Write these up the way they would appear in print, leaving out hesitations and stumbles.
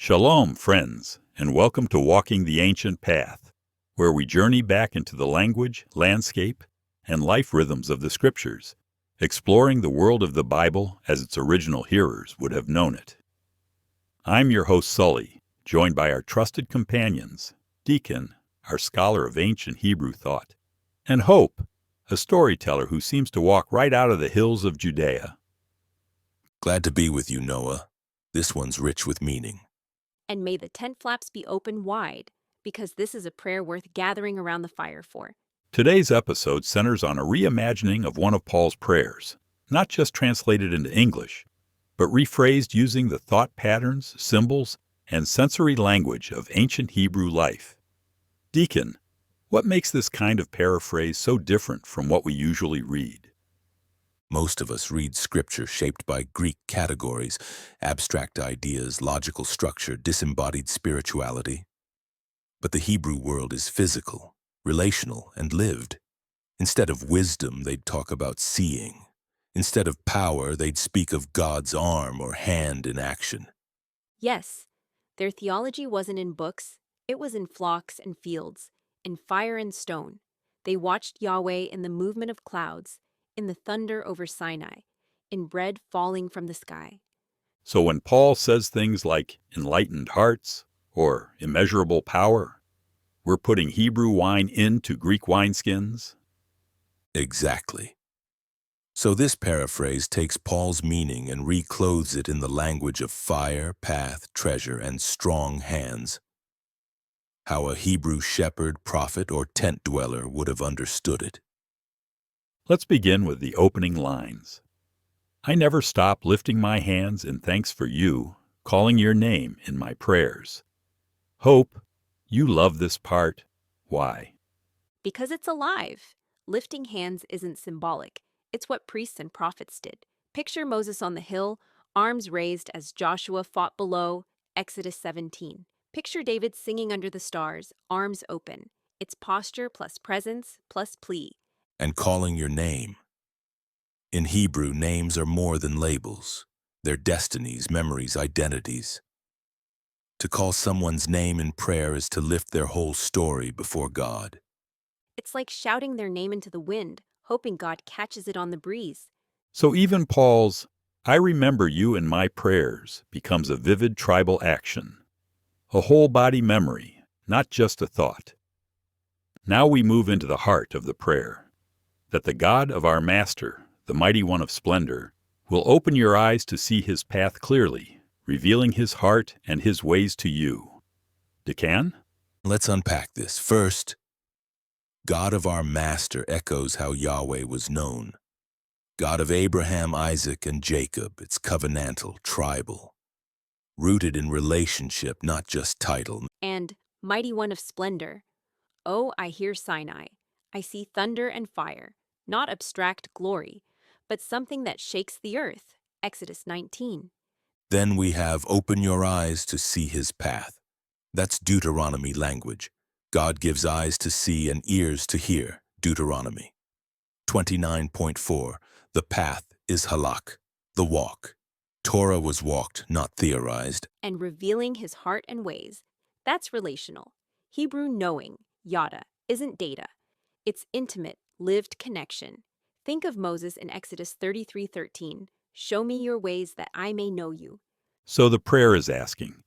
Shalom, friends, and welcome to Walking the Ancient Path, where we journey back into the language, landscape, and life rhythms of the Scriptures, exploring the world of the Bible as its original hearers would have known it. I'm your host, Sully, joined by our trusted companions, Decan, our scholar of ancient Hebrew thought, and Hope, a storyteller who seems to walk right out of the hills of Judea. Glad to be with you, Noah. This one's rich with meaning. And may the tent flaps be open wide, because this is a prayer worth gathering around the fire for. Today's episode centers on a reimagining of one of Paul's prayers, not just translated into English, but rephrased using the thought patterns, symbols, and sensory language of ancient Hebrew life. Decan, what makes this kind of paraphrase so different from what we usually read? Most of us read scripture shaped by Greek categories, abstract ideas, logical structure, disembodied spirituality. But the Hebrew world is physical, relational, and lived. Instead of wisdom, they'd talk about seeing. Instead of power, they'd speak of God's arm or hand in action. Yes, their theology wasn't in books, it was in flocks and fields, in fire and stone. They watched Yahweh in the movement of clouds, in the thunder over Sinai, in bread falling from the sky. So when Paul says things like enlightened hearts or immeasurable power, we're putting Hebrew wine into Greek wineskins? Exactly. So this paraphrase takes Paul's meaning and reclothes it in the language of fire, path, treasure, and strong hands. How a Hebrew shepherd, prophet, or tent dweller would have understood it. Let's begin with the opening lines. I never stop lifting my hands in thanks for you, calling your name in my prayers. Hope, you love this part. Why? Because it's alive. Lifting hands isn't symbolic. It's what priests and prophets did. Picture Moses on the hill, arms raised as Joshua fought below, Exodus 17. Picture David singing under the stars, arms open. It's posture plus presence plus plea. And calling your name. In Hebrew, names are more than labels. They're destinies, memories, identities. To call someone's name in prayer is to lift their whole story before God. It's like shouting their name into the wind, hoping God catches it on the breeze. So even Paul's, I remember you in my prayers, becomes a vivid tribal action. A whole body memory, not just a thought. Now we move into the heart of the prayer. That the God of our Master, the Mighty One of Splendor, will open your eyes to see his path clearly, revealing his heart and his ways to you. Decan? Let's unpack this. First, God of our Master echoes how Yahweh was known. God of Abraham, Isaac, and Jacob, it's covenantal, tribal. Rooted in relationship, not just title. And Mighty One of Splendor. Oh, I hear Sinai. I see thunder and fire. Not abstract glory, but something that shakes the earth. Exodus 19. Then we have open your eyes to see his path. That's Deuteronomy language. God gives eyes to see and ears to hear. Deuteronomy. 29.4. The path is halak, the walk. Torah was walked, not theorized. And revealing his heart and ways. That's relational. Hebrew knowing, yada, isn't data. It's intimate, lived connection. Think of Moses in Exodus 33:13. Show me your ways that I may know you. So the prayer is asking,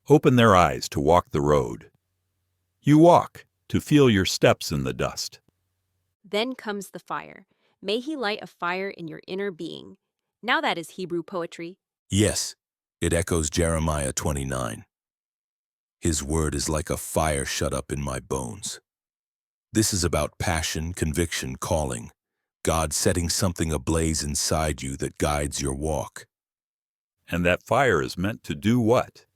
open their eyes to walk the road. You walk to feel your steps in the dust. Then comes the fire. May he light a fire in your inner being. Now that is Hebrew poetry. Yes, it echoes Jeremiah 29. His word is like a fire shut up in my bones. This is about passion, conviction, calling. God setting something ablaze inside you that guides your walk. And that fire is meant to do what?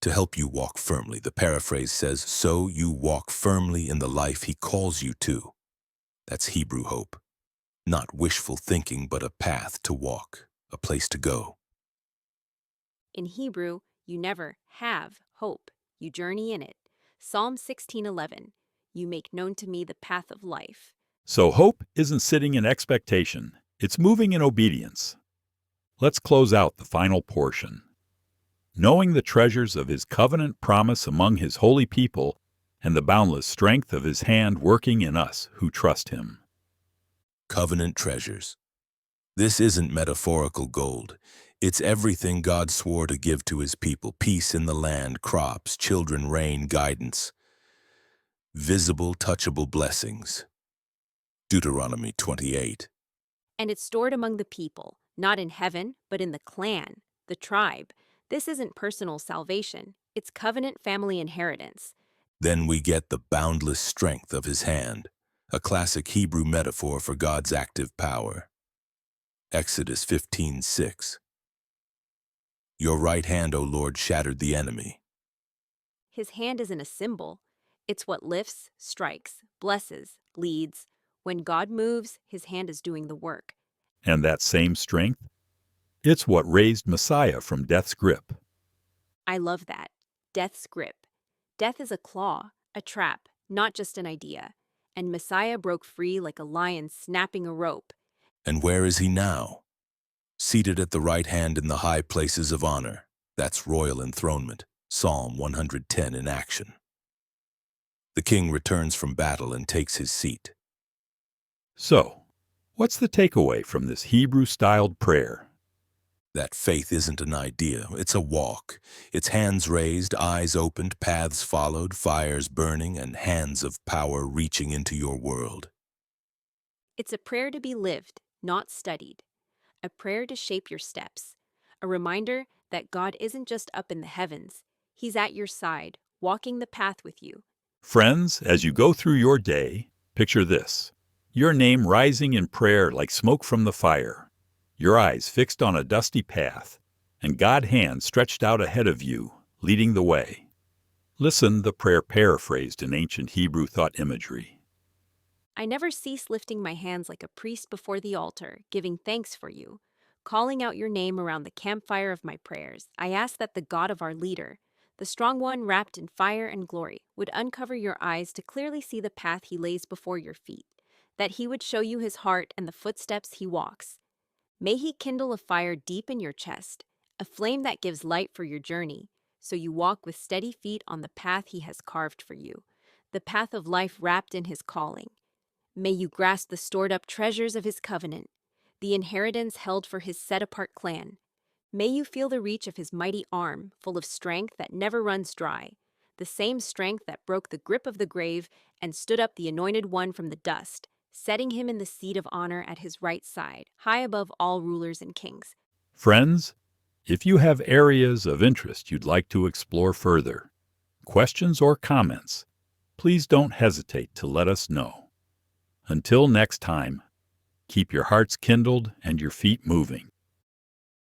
To help you walk firmly, the paraphrase says, so you walk firmly in the life he calls you to. That's Hebrew hope. Not wishful thinking, but a path to walk, a place to go. In Hebrew, you never have hope. You journey in it. Psalm 16:11. You make known to me the path of life. So hope isn't sitting in expectation. It's moving in obedience. Let's close out the final portion. knowing the treasures of his covenant promise among his holy people and the boundless strength of his hand working in us who trust him. Covenant treasures. This isn't metaphorical gold. It's everything God swore to give to his people: peace in the land, crops, children, rain, guidance. Visible, touchable blessings. Deuteronomy 28. And it's stored among the people, not in heaven, but in the clan, the tribe. This isn't personal salvation, it's covenant family inheritance. Then we get the boundless strength of his hand, a classic Hebrew metaphor for God's active power. Exodus 15:6. Your right hand, O Lord, shattered the enemy. His hand isn't a symbol. It's what lifts, strikes, blesses, leads. When God moves, his hand is doing the work. And that same strength? It's what raised Messiah from death's grip. I love that. Death's grip. Death is a claw, a trap, not just an idea. And Messiah broke free like a lion snapping a rope. And where is he now? Seated at the right hand in the high places of honor. That's royal enthronement. Psalm 110 in action. The king returns from battle and takes his seat. So, what's the takeaway from this Hebrew-styled prayer? That faith isn't an idea, it's a walk. It's hands raised, eyes opened, paths followed, fires burning, and hands of power reaching into your world. It's a prayer to be lived, not studied. A prayer to shape your steps. A reminder that God isn't just up in the heavens. He's at your side, walking the path with you. Friends, as you go through your day, picture this: your name rising in prayer like smoke from the fire, your eyes fixed on a dusty path, and God's hand stretched out ahead of you, leading the way. Listen, the prayer paraphrased in ancient Hebrew thought imagery. I never cease lifting my hands like a priest before the altar, giving thanks for you, calling out your name around the campfire of my prayers. I ask that the God of our leader, the strong one wrapped in fire and glory, would uncover your eyes to clearly see the path he lays before your feet, that he would show you his heart and the footsteps he walks. May he kindle a fire deep in your chest, a flame that gives light for your journey, so you walk with steady feet on the path he has carved for you, the path of life wrapped in his calling. May you grasp the stored-up treasures of his covenant, the inheritance held for his set-apart clan. May you feel the reach of his mighty arm, full of strength that never runs dry, the same strength that broke the grip of the grave and stood up the anointed one from the dust, setting him in the seat of honor at his right side, high above all rulers and kings. Friends, if you have areas of interest you'd like to explore further, questions or comments, please don't hesitate to let us know. Until next time, keep your hearts kindled and your feet moving.